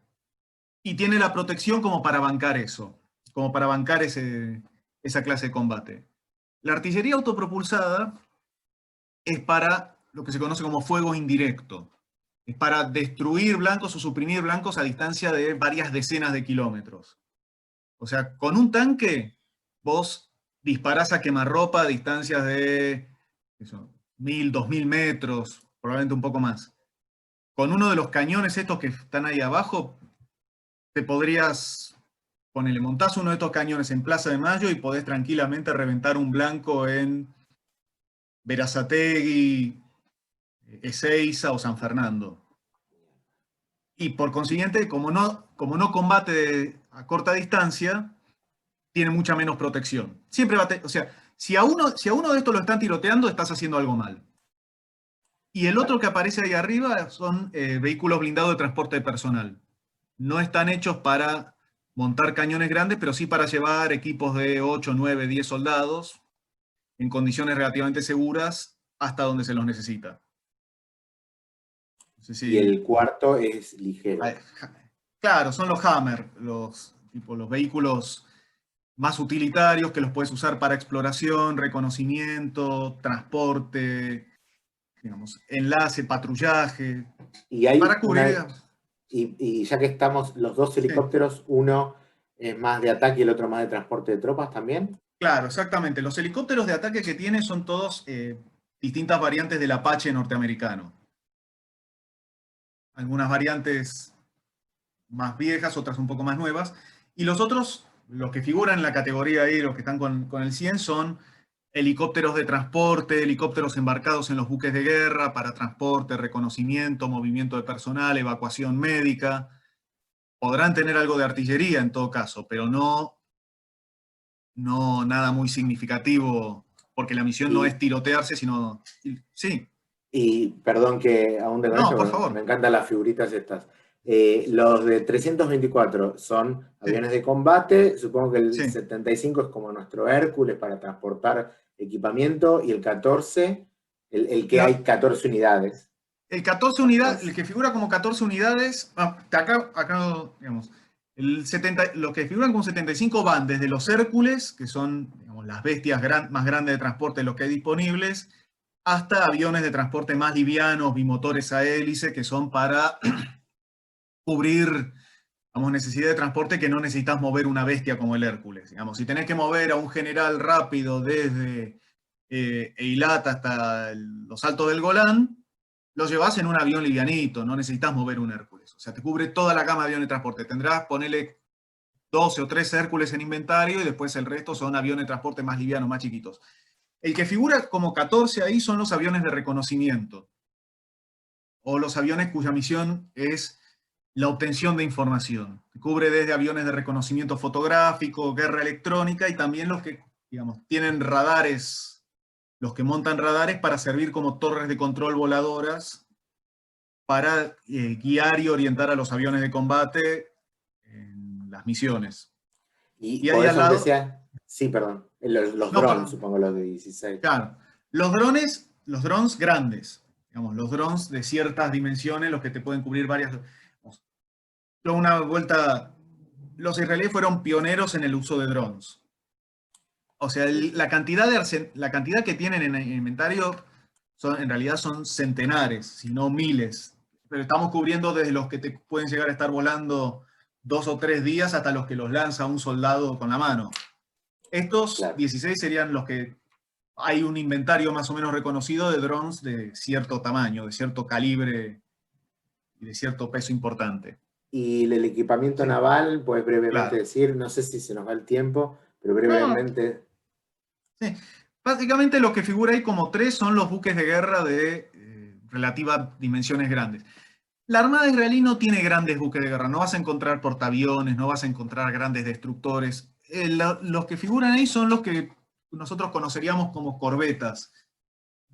Y tiene la protección como para bancar eso, como para bancar esa clase de combate. La artillería autopropulsada es para lo que se conoce como fuego indirecto. Es para destruir blancos o suprimir blancos a distancia de varias decenas de kilómetros. O sea, con un tanque vos disparás a quemarropa a distancias de 1000, 2000 metros, probablemente un poco más. Con uno de los cañones estos que están ahí abajo, te podrías, ponele, montás uno de estos cañones en Plaza de Mayo y podés tranquilamente reventar un blanco en Berazategui, Ezeiza o San Fernando. Y por consiguiente, como no combate a corta distancia, tiene mucha menos protección. Siempre va a o sea, si a uno de estos lo están tiroteando, estás haciendo algo mal. Y el otro que aparece ahí arriba son vehículos blindados de transporte de personal. No están hechos para montar cañones grandes, pero sí para llevar equipos de 8, 9, 10 soldados en condiciones relativamente seguras hasta donde se los necesita. No sé si... Y el cuarto es ligero. Claro, son los Hammer, los vehículos más utilitarios que los puedes usar para exploración, reconocimiento, transporte, digamos, enlace, patrullaje, Y hay para cubrir... y ya que estamos, los dos helicópteros, sí. Uno es más de ataque y el otro más de transporte de tropas también. Claro, exactamente. Los helicópteros de ataque que tiene son todos distintas variantes del Apache norteamericano. Algunas variantes más viejas, otras un poco más nuevas. Y los otros, los que figuran en la categoría ahí, los que están con el 100, son helicópteros de transporte, helicópteros embarcados en los buques de guerra para transporte, reconocimiento, movimiento de personal, evacuación médica. Podrán tener algo de artillería en todo caso, pero no nada muy significativo, porque la misión no es tirotearse, sino... Sí. Y perdón que aún de no, por favor. Me encantan las figuritas estas. Los de 324 son aviones de combate, supongo que el 75 es como nuestro Hércules para transportar equipamiento, y el 14, el que hay 14 unidades. El 14 unidades, el que figura como 14 unidades, acá digamos, los que figuran con 75 van desde los Hércules, que son, digamos, las bestias más grandes de transporte, los que hay disponibles, hasta aviones de transporte más livianos, bimotores a hélice, que son para cubrir, digamos, necesidad de transporte que no necesitas mover una bestia como el Hércules. Digamos, si tenés que mover a un general rápido desde Eilat hasta los Altos del Golán, lo llevas en un avión livianito, no necesitas mover un Hércules. O sea, te cubre toda la gama de aviones de transporte. Tendrás, ponele 12 o 13 Hércules en inventario y después el resto son aviones de transporte más livianos, más chiquitos. El que figura como 14 ahí son los aviones de reconocimiento, o los aviones cuya misión es la obtención de información. Cubre desde aviones de reconocimiento fotográfico, guerra electrónica, y también los que, digamos, tienen radares, los que montan radares para servir como torres de control voladoras para guiar y orientar a los aviones de combate en las misiones. Y ahí al lado... Sí, perdón. Los drones, supongo, los de 16. Claro. Los drones grandes, digamos, los drones de ciertas dimensiones, los que te pueden cubrir varias... Una vuelta, los israelíes fueron pioneros en el uso de drones. O sea, la cantidad que tienen en el inventario en realidad son centenares, si no miles. Pero estamos cubriendo desde los que te pueden llegar a estar volando 2 o 3 días hasta los que los lanza un soldado con la mano. Estos 16 serían los que hay un inventario más o menos reconocido de drones de cierto tamaño, de cierto calibre y de cierto peso importante. Y el equipamiento naval, puedes brevemente decir, no sé si se nos va el tiempo, pero brevemente... Sí. Básicamente lo que figura ahí como 3 son los buques de guerra de relativas dimensiones grandes. La Armada israelí no tiene grandes buques de guerra, no vas a encontrar portaaviones, no vas a encontrar grandes destructores. Los que figuran ahí son los que nosotros conoceríamos como corbetas.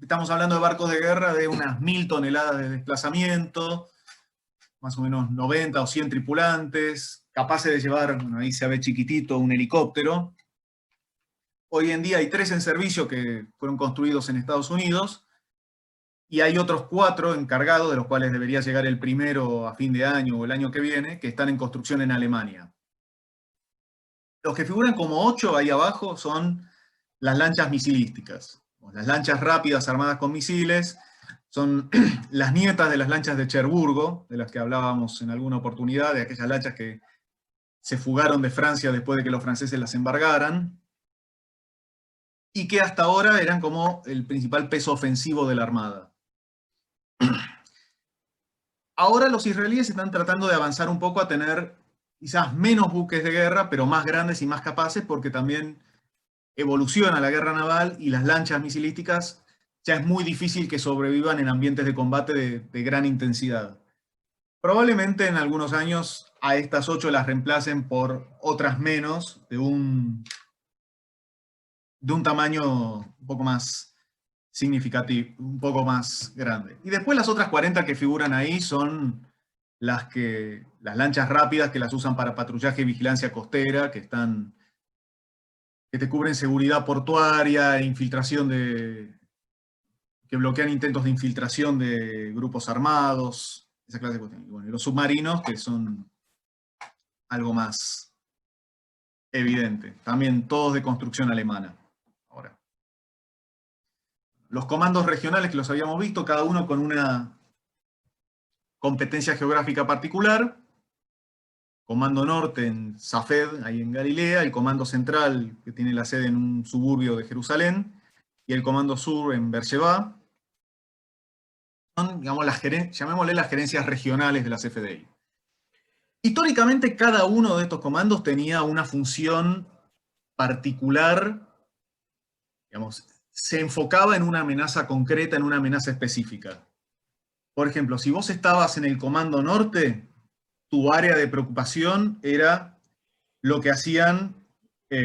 Estamos hablando de barcos de guerra de unas 1000 toneladas de desplazamiento, más o menos 90 o 100 tripulantes, capaces de llevar, bueno, ahí se ve chiquitito, un helicóptero. Hoy en día hay 3 en servicio que fueron construidos en Estados Unidos, y hay otros 4 encargados, de los cuales debería llegar el primero a fin de año o el año que viene, que están en construcción en Alemania. Los que figuran como 8 ahí abajo son las lanchas misilísticas. Las lanchas rápidas armadas con misiles son las nietas de las lanchas de Cherburgo, de las que hablábamos en alguna oportunidad, de aquellas lanchas que se fugaron de Francia después de que los franceses las embargaran, y que hasta ahora eran como el principal peso ofensivo de la Armada. Ahora los israelíes están tratando de avanzar un poco a tener quizás menos buques de guerra, pero más grandes y más capaces, porque también evoluciona la guerra naval y las lanchas misilísticas ya es muy difícil que sobrevivan en ambientes de combate de gran intensidad. Probablemente en algunos años a estas 8 las reemplacen por otras menos, de un tamaño un poco más significativo, un poco más grande. Y después las otras 40 que figuran ahí son las lanchas rápidas que las usan para patrullaje y vigilancia costera, que te cubren seguridad portuaria, infiltración que bloquean intentos de infiltración de grupos armados, esa clase de cuestiones. Y bueno, y los submarinos, que son algo más evidente, también todos de construcción alemana. Ahora, los comandos regionales que los habíamos visto, cada uno con una competencia geográfica particular. Comando Norte en Safed, ahí en Galilea, el Comando Central, que tiene la sede en un suburbio de Jerusalén, y el Comando Sur en Beersheba. Son, digamos, llamémosle las gerencias regionales de la CFDI. Históricamente, cada uno de estos comandos tenía una función particular, digamos, se enfocaba en una amenaza concreta, en una amenaza específica. Por ejemplo, si vos estabas en el Comando Norte, tu área de preocupación era lo que hacían, tu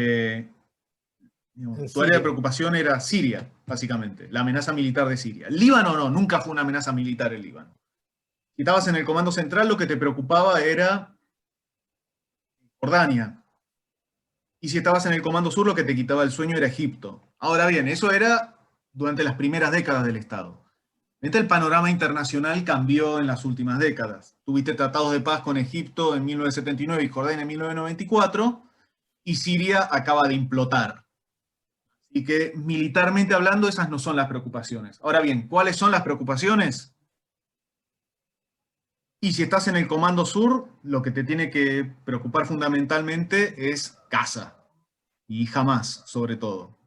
área de preocupación era Siria, básicamente, la amenaza militar de Siria. Líbano no, nunca fue una amenaza militar el Líbano. Si estabas en el Comando Central, lo que te preocupaba era Jordania. Y si estabas en el Comando Sur, lo que te quitaba el sueño era Egipto. Ahora bien, eso era durante las primeras décadas del Estado. El panorama internacional cambió en las últimas décadas. Tuviste tratados de paz con Egipto en 1979 y Jordania en 1994, y Siria acaba de implotar. Así que militarmente hablando, esas no son las preocupaciones. Ahora bien, ¿cuáles son las preocupaciones? Y si estás en el Comando Sur, lo que te tiene que preocupar fundamentalmente es Gaza, y Hamás sobre todo.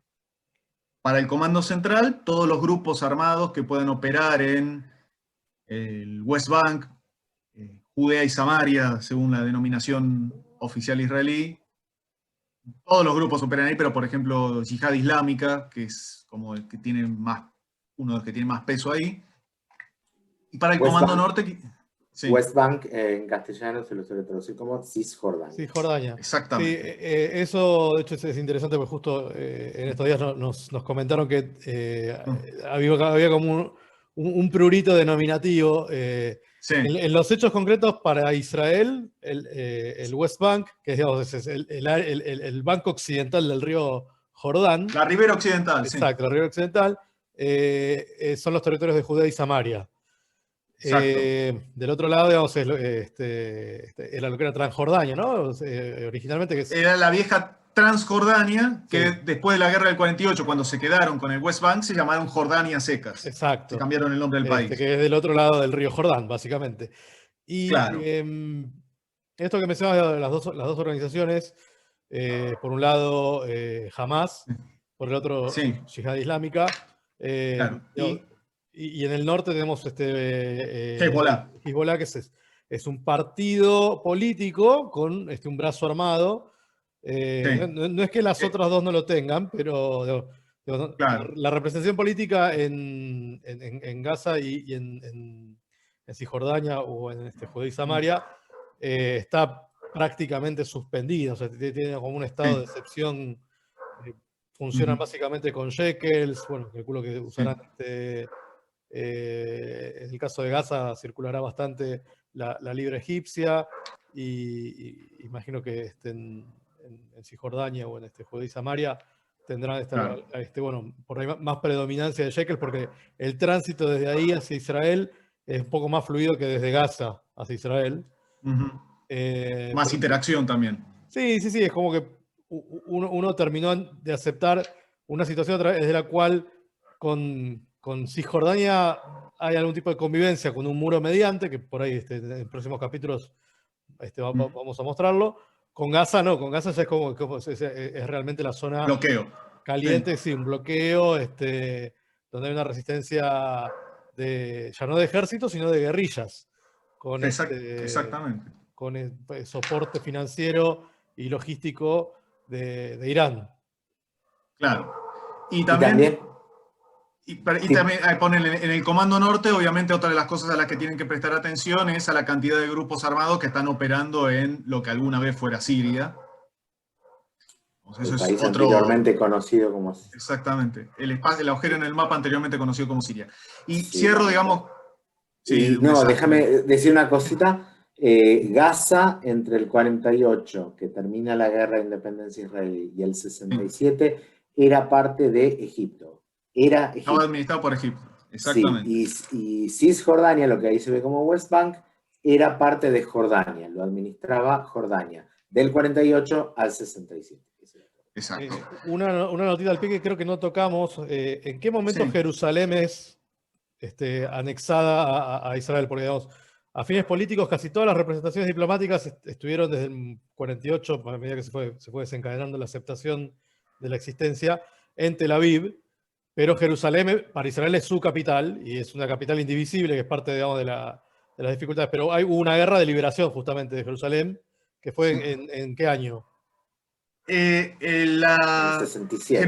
Para el Comando Central, todos los grupos armados que puedan operar en el West Bank, Judea y Samaria, según la denominación oficial israelí. Todos los grupos operan ahí, pero por ejemplo, Yihad Islámica, que es como el que tiene uno de los que tiene más peso ahí. Y para el Comando Norte... Sí. West Bank en castellano se lo suele traducir como Cisjordania. Cisjordania. Exactamente. Sí, eso, de hecho, es interesante porque justo en estos días nos comentaron que había como un prurito denominativo. Sí. En los hechos concretos, para Israel, el West Bank, que digamos, es el banco occidental del río Jordán. La ribera occidental, exacto, sí. La ribera occidental, son los territorios de Judea y Samaria. Del otro lado, digamos, era lo que era Transjordania, ¿no? Originalmente era la vieja Transjordania, que sí, después de la guerra del 48, cuando se quedaron con el West Bank, se llamaron Jordania Secas. Exacto. Se cambiaron el nombre del país. Que es del otro lado del río Jordán, básicamente. Y claro. Esto que mencionabas de las dos organizaciones, por un lado Hamás, por el otro sí, Yihad Islámica. Claro. Y en el norte tenemos Hezbollah. Hezbollah, que es un partido político con un brazo armado. Sí. No es que las otras dos no lo tengan, pero Claro. La representación política en Gaza y en Cisjordania o en Judea y Samaria está prácticamente suspendida, o sea, tiene como un estado de excepción. Funcionan básicamente con shekels, bueno, calculo que usarán, en el caso de Gaza circulará bastante la libra egipcia, y imagino que en Cisjordania o en Judea y Samaria tendrán Claro. bueno, por ahí más predominancia de shekels, porque el tránsito desde ahí hacia Israel es un poco más fluido que desde Gaza hacia Israel. Más interacción también. Sí, es como que uno terminó de aceptar una situación a través de la cual con Cisjordania hay algún tipo de convivencia con un muro mediante, que por ahí en próximos capítulos vamos a mostrarlo. Con Gaza no, con Gaza ya es realmente la zona Bloqueo. caliente, sí, un bloqueo, donde hay una resistencia ya no de ejército, sino de guerrillas. Con Exactamente. con el soporte financiero y logístico de Irán. Claro. Y también Sí. ponen en el Comando Norte, obviamente otra de las cosas a las que tienen que prestar atención es a la cantidad de grupos armados que están operando en lo que alguna vez fuera Siria. El país anteriormente conocido como... Exactamente. El agujero en el mapa anteriormente conocido como Siria. Y Sí, cierro, digamos... Sí, no, déjame decir una cosita. Gaza, entre el 48, que termina la guerra de independencia israelí, y el 67, era parte de Egipto. Estaba administrado por Egipto. Exactamente. Sí, y Cisjordania, lo que ahí se ve como West Bank, era parte de Jordania, lo administraba Jordania, del 48 al 67. Exacto. Una notita al pie que creo que no tocamos. ¿En qué momento Jerusalén es anexada a Israel? Porque, digamos, a fines políticos, casi todas las representaciones diplomáticas estuvieron desde el 48, a medida que se fue desencadenando la aceptación de la existencia, en Tel Aviv, pero Jerusalén para Israel es su capital, y es una capital indivisible, que es parte, digamos, de las dificultades. Pero hubo una guerra de liberación justamente de Jerusalén, que fue ¿en qué año? El 67.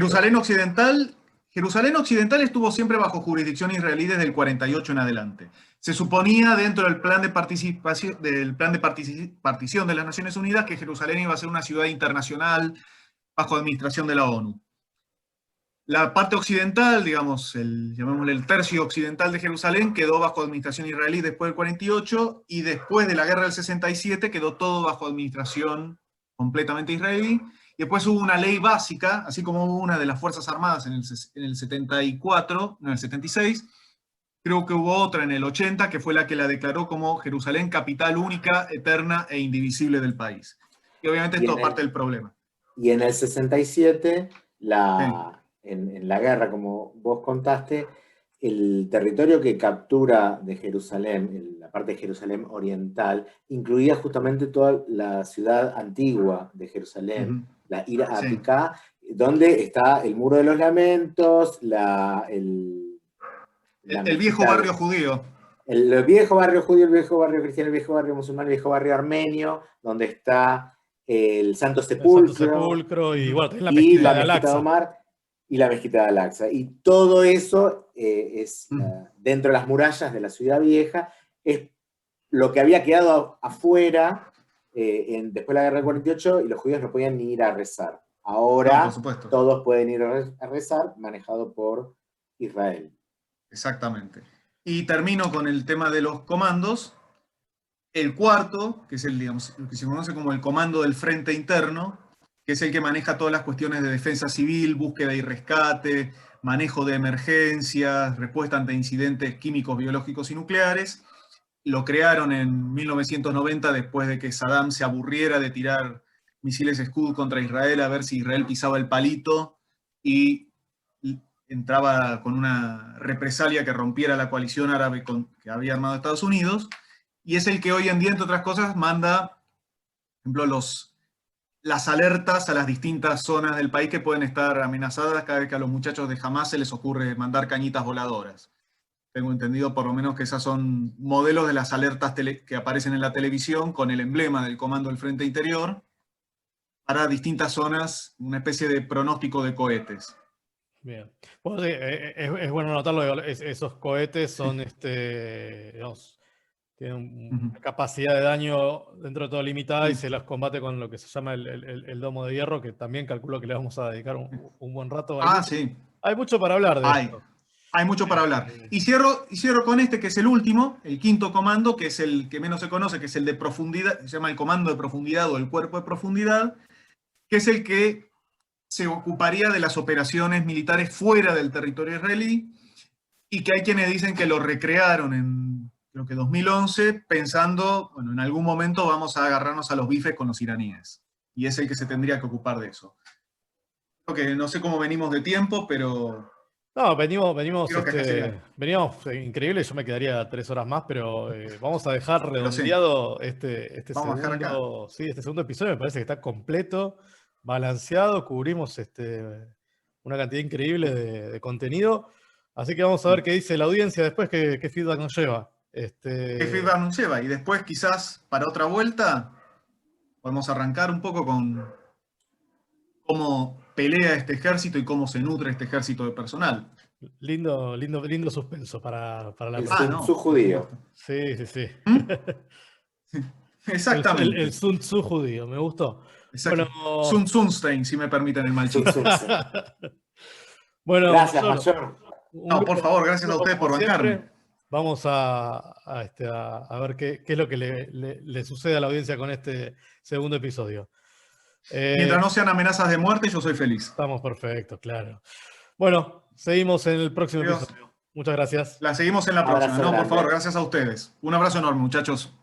Jerusalén Occidental estuvo siempre bajo jurisdicción israelí desde el 48 en adelante. Se suponía dentro del plan de partición de las Naciones Unidas que Jerusalén iba a ser una ciudad internacional bajo administración de la ONU. La parte occidental, digamos, llamémosle el tercio occidental de Jerusalén, quedó bajo administración israelí después del 48, y después de la guerra del 67 quedó todo bajo administración completamente israelí. Y después hubo una ley básica, así como hubo una de las Fuerzas Armadas en el 74, no, en el 76, creo que hubo otra en el 80, que fue la que la declaró como Jerusalén capital única, eterna e indivisible del país. Y obviamente es todo parte del problema. Y en el 67, en la guerra, como vos contaste, el territorio que captura de Jerusalén, la parte de Jerusalén oriental, incluía justamente toda la ciudad antigua de Jerusalén, la Ir Atika, donde está el Muro de los Lamentos, el viejo barrio judío. El viejo barrio judío, el viejo barrio cristiano, el viejo barrio musulmán, el viejo barrio armenio, donde está el Santo Sepulcro, y bueno, la mezquita de Omar y la mezquita de Al-Aqsa. Y todo eso es dentro de las murallas de la ciudad vieja, es lo que había quedado afuera después de la guerra del 48, y los judíos no podían ni ir a rezar. Ahora todos pueden ir a rezar, manejado por Israel. Exactamente. Y termino con el tema de los comandos. El cuarto, que es digamos, lo que se conoce como el comando del frente interno, que es el que maneja todas las cuestiones de defensa civil, búsqueda y rescate, manejo de emergencias, respuesta ante incidentes químicos, biológicos y nucleares. Lo crearon en 1990 después de que Saddam se aburriera de tirar misiles Scud contra Israel a ver si Israel pisaba el palito y entraba con una represalia que rompiera la coalición árabe que había armado Estados Unidos. Y es el que hoy en día, entre otras cosas, manda, por ejemplo, las alertas a las distintas zonas del país que pueden estar amenazadas cada vez que a los muchachos de Hamas se les ocurre mandar cañitas voladoras. Tengo entendido por lo menos que esas son modelos de las alertas que aparecen en la televisión con el emblema del Comando del Frente Interior para distintas zonas, una especie de pronóstico de cohetes. Bien. Bueno, sí, es bueno notarlo, digo, esos cohetes son, digamos, tienen una capacidad de daño dentro de todo limitada y se los combate con lo que se llama el domo de hierro, que también calculo que le vamos a dedicar un buen rato. Sí. Hay mucho para hablar de esto. Hay mucho para hablar. Y cierro con este, que es el último, el quinto comando, que es el que menos se conoce, que es el de profundidad, se llama el comando de profundidad o el cuerpo de profundidad, que es el que se ocuparía de las operaciones militares fuera del territorio israelí, y que hay quienes dicen que lo recrearon en, creo que 2011, pensando, bueno, en algún momento vamos a agarrarnos a los bifes con los iraníes. Y es el que se tendría que ocupar de eso. Creo que no sé cómo venimos de tiempo, pero... No, venimos increíble, yo me quedaría 3 horas más, pero vamos a dejar redondeado este segundo episodio, me parece que está completo, balanceado, cubrimos una cantidad increíble de contenido, así que vamos a ver qué dice la audiencia después, qué feedback nos lleva. ¿Qué feedback nos lleva? Y después quizás para otra vuelta podemos arrancar un poco con cómo pelea este ejército y cómo se nutre este ejército de personal. Lindo suspenso para la el Sun Tzu judío. Sí. Exactamente. El Sun Tzu judío, me gustó. Bueno, Sun Tzustein, si me permiten el mal chiste. Bueno, gracias, Mayor. No, por favor, gracias a ustedes por bancarme. Vamos a ver qué es lo que le sucede a la audiencia con este segundo episodio. Mientras no sean amenazas de muerte, yo soy feliz. Estamos perfectos, claro. Bueno, seguimos en el próximo episodio. Muchas gracias. La seguimos en la próxima. No, por favor, gracias a ustedes. Un abrazo enorme, muchachos.